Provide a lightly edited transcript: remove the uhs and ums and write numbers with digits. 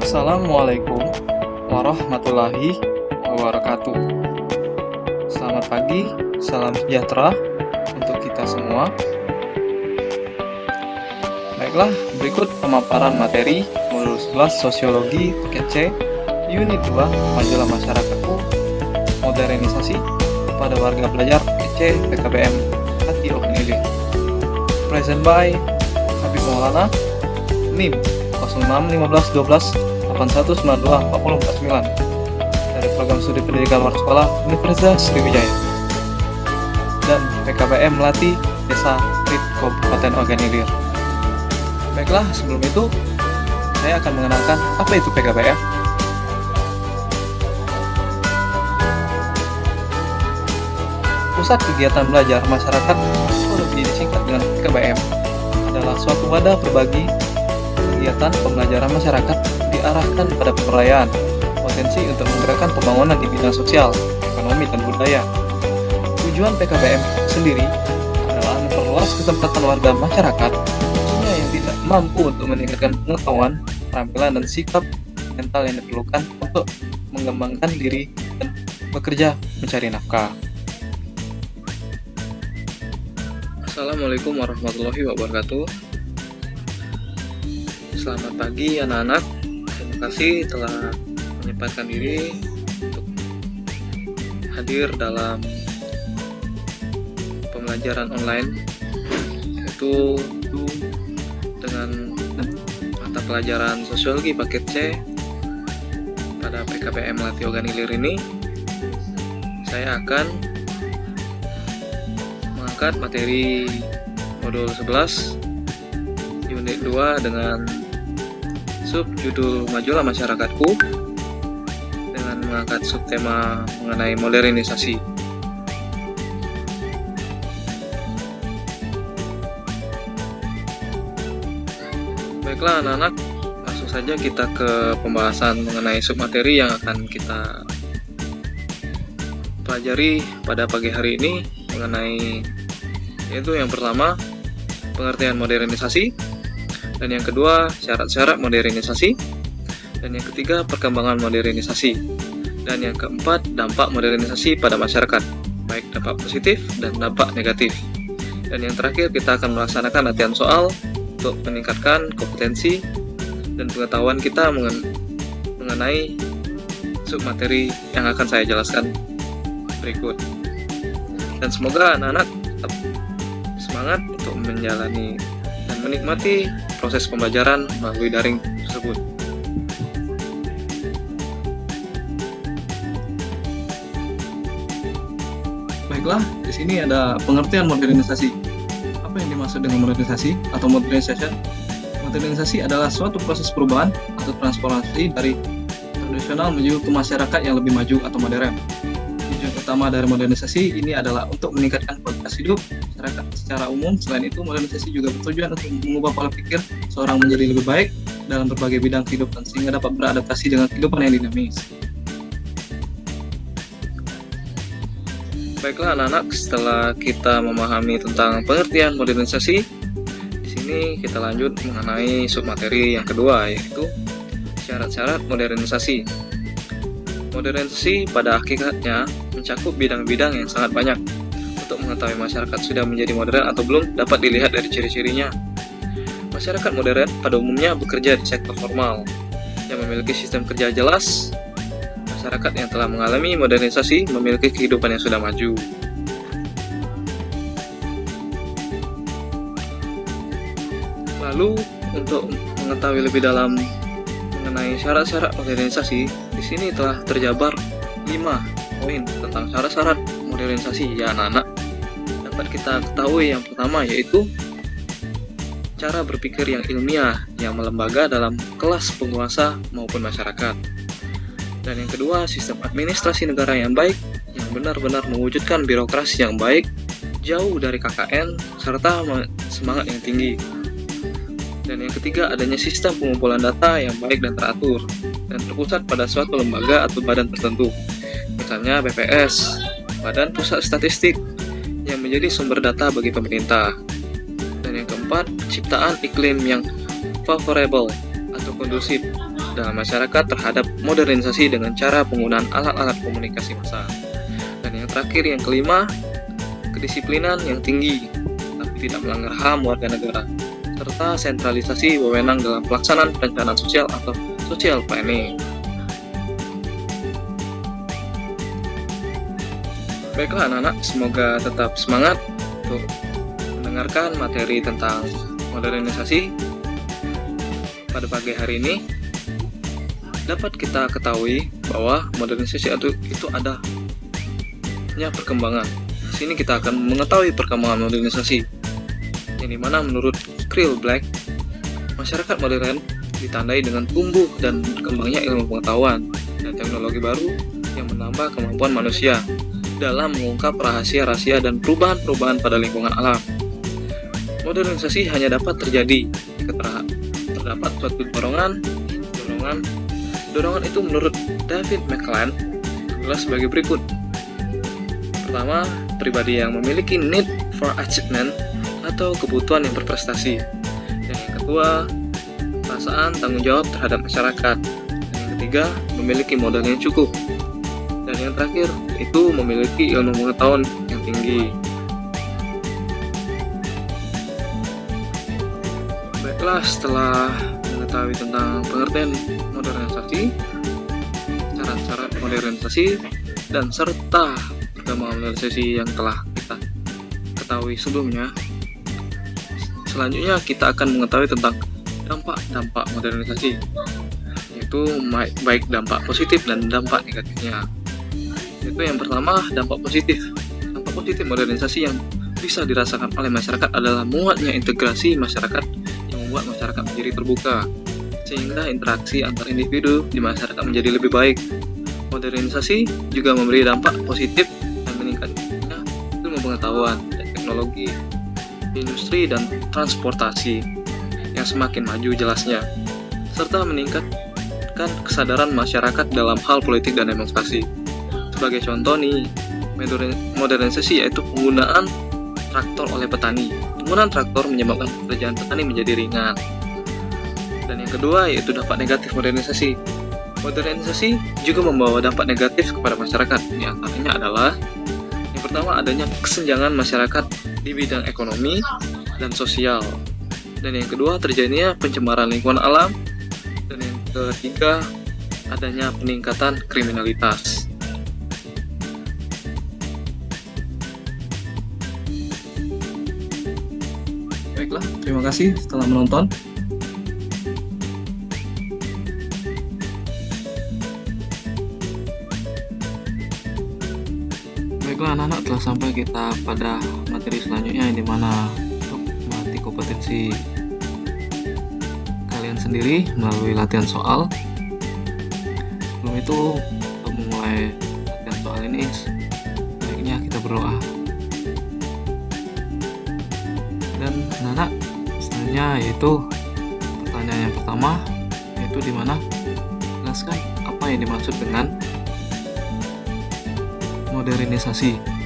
Assalamualaikum warahmatullahi wabarakatuh. Selamat pagi, salam sejahtera untuk kita semua. Baiklah, berikut pemaparan materi modul 11 Sosiologi paket C, Unit 2 Majalah Masyarakatku, Modernisasi pada warga pelajar paket C PKBM Hati Ognili. Present by Habib Maulana, NIM 06151281924049 dari Program Studi Pendidikan Luar Sekolah Universitas Sriwijaya dan PKBM Melati Desa Rit Kabupaten Ogan Ilir. Baiklah, sebelum itu saya akan mengenalkan apa itu PKBM. Pusat Kegiatan Belajar Masyarakat atau lebih disingkat dengan PKBM adalah suatu wadah berbagi kegiatan pembelajaran masyarakat diarahkan pada pemberdayaan potensi untuk menggerakkan pembangunan di bidang sosial, ekonomi, dan budaya. Tujuan PKBM sendiri adalah memperluas kesempatan warga masyarakat khususnya yang tidak mampu untuk meningkatkan pengetahuan, keterampilan, dan sikap mental yang diperlukan untuk mengembangkan diri dan bekerja mencari nafkah. Assalamualaikum warahmatullahi wabarakatuh. Selamat pagi anak-anak. Terima kasih telah menyempatkan diri untuk hadir dalam pembelajaran online, yaitu dengan mata pelajaran Sosiologi paket C pada PKBM Melati Ogan Ilir ini. Saya akan mengangkat materi modul 11 Unit 2 dengan subjudul Majulah Masyarakatku dengan mengangkat subtema mengenai modernisasi. Baiklah anak-anak, langsung saja kita ke pembahasan mengenai submateri yang akan kita pelajari pada pagi hari ini, mengenai yaitu yang pertama pengertian modernisasi, dan yang kedua syarat-syarat modernisasi, dan yang ketiga perkembangan modernisasi, dan yang keempat dampak modernisasi pada masyarakat, baik dampak positif dan dampak negatif. Dan yang terakhir kita akan melaksanakan latihan soal untuk meningkatkan kompetensi dan pengetahuan kita mengenai submateri yang akan saya jelaskan berikut. Dan semoga anak-anak tetap semangat untuk menjalani dan menikmati proses pembelajaran melalui daring tersebut. Baiklah, di sini ada pengertian modernisasi. Apa yang dimaksud dengan modernisasi atau modernization? Modernisasi adalah suatu proses perubahan atau transformasi dari tradisional menuju ke masyarakat yang lebih maju atau modern. Tujuan utama dari modernisasi ini adalah untuk meningkatkan kualitas hidup masyarakat secara umum. Selain itu, modernisasi juga bertujuan untuk mengubah pola pikir seorang menjadi lebih baik dalam berbagai bidang kehidupan sehingga dapat beradaptasi dengan kehidupan yang dinamis. Baiklah anak-anak, setelah kita memahami tentang pengertian modernisasi, di sini kita lanjut mengenai submateri yang kedua, yaitu syarat-syarat modernisasi. Modernisasi pada hakikatnya mencakup bidang-bidang yang sangat banyak. Untuk mengetahui masyarakat sudah menjadi modern atau belum dapat dilihat dari ciri-cirinya. Masyarakat modern pada umumnya bekerja di sektor formal yang memiliki sistem kerja jelas. Masyarakat yang telah mengalami modernisasi memiliki kehidupan yang sudah maju. Lalu untuk mengetahui lebih dalam mengenai syarat-syarat modernisasi, di sini telah terjabar 5 poin tentang syarat-syarat modernisasi ya anak-anak. Dapat kita ketahui yang pertama yaitu cara berpikir yang ilmiah yang melembaga dalam kelas penguasa maupun masyarakat. Dan yang kedua, sistem administrasi negara yang baik yang benar-benar mewujudkan birokrasi yang baik, jauh dari KKN serta semangat yang tinggi. Dan yang ketiga, adanya sistem pengumpulan data yang baik dan teratur dan terpusat pada suatu lembaga atau badan tertentu, misalnya BPS, Badan Pusat Statistik, yang menjadi sumber data bagi pemerintah. Dan yang keempat, ciptaan iklim yang favorable atau kondusif dalam masyarakat terhadap modernisasi dengan cara penggunaan alat-alat komunikasi massal. Dan yang terakhir, yang kelima, kedisiplinan yang tinggi tapi tidak melanggar HAM warga negara, serta sentralisasi wewenang dalam pelaksanaan perencanaan sosial atau social planning. Baiklah anak-anak, semoga tetap semangat untuk mendengarkan materi tentang modernisasi pada pagi hari ini. Dapat kita ketahui bahwa modernisasi itu adanya perkembangan. Di sini kita akan mengetahui perkembangan modernisasi, yang dimana menurut Krill Black, masyarakat modern ditandai dengan tumbuh dan berkembangnya ilmu pengetahuan dan teknologi baru yang menambah kemampuan manusia dalam mengungkap rahasia-rahasia dan perubahan-perubahan pada lingkungan alam. Modernisasi hanya dapat terjadi jika terdapat suatu dorongan. Dorongan itu menurut David McClelland adalah sebagai berikut. Pertama, pribadi yang memiliki need for achievement atau kebutuhan yang berprestasi. Dan yang kedua, perasaan tanggung jawab terhadap masyarakat. Dan yang ketiga, memiliki modal yang cukup. Dan yang terakhir, itu memiliki ilmu pengetahuan yang tinggi. Baiklah, setelah mengetahui tentang pengertian modernisasi, cara-cara modernisasi, dan serta perkembangan modernisasi yang telah kita ketahui sebelumnya, selanjutnya kita akan mengetahui tentang dampak-dampak modernisasi, yaitu baik dampak positif dan dampak negatifnya. Yaitu yang pertama, dampak positif. Dampak positif modernisasi yang bisa dirasakan oleh masyarakat adalah menguatnya integrasi masyarakat yang membuat masyarakat menjadi terbuka, sehingga interaksi antar individu di masyarakat menjadi lebih baik. Modernisasi juga memberi dampak positif dan meningkatnya ilmu pengetahuan dan teknologi, industri dan transportasi yang semakin maju jelasnya, serta meningkatkan kesadaran masyarakat dalam hal politik dan demokrasi. Sebagai contoh nih, modernisasi yaitu penggunaan traktor oleh petani. Penggunaan traktor menyebabkan pekerjaan petani menjadi ringan. Dan yang kedua yaitu dampak negatif modernisasi. Modernisasi juga membawa dampak negatif kepada masyarakat. Di antaranya adalah yang pertama, adanya kesenjangan masyarakat di bidang ekonomi dan sosial. Dan yang kedua, terjadinya pencemaran lingkungan alam. Dan yang ketiga, adanya peningkatan kriminalitas. Baiklah, terima kasih setelah menonton. Baiklah anak-anak, telah sampai kita pada materi selanjutnya, yang dimana untuk melatih kompetensi kalian sendiri melalui latihan soal. Sebelum itu, untuk memulai latihan soal ini, baiknya kita berdoa. Dan anak-anak, selanjutnya yaitu pertanyaan yang pertama, yaitu dimana jelaskan apa yang dimaksud dengan modernisasi.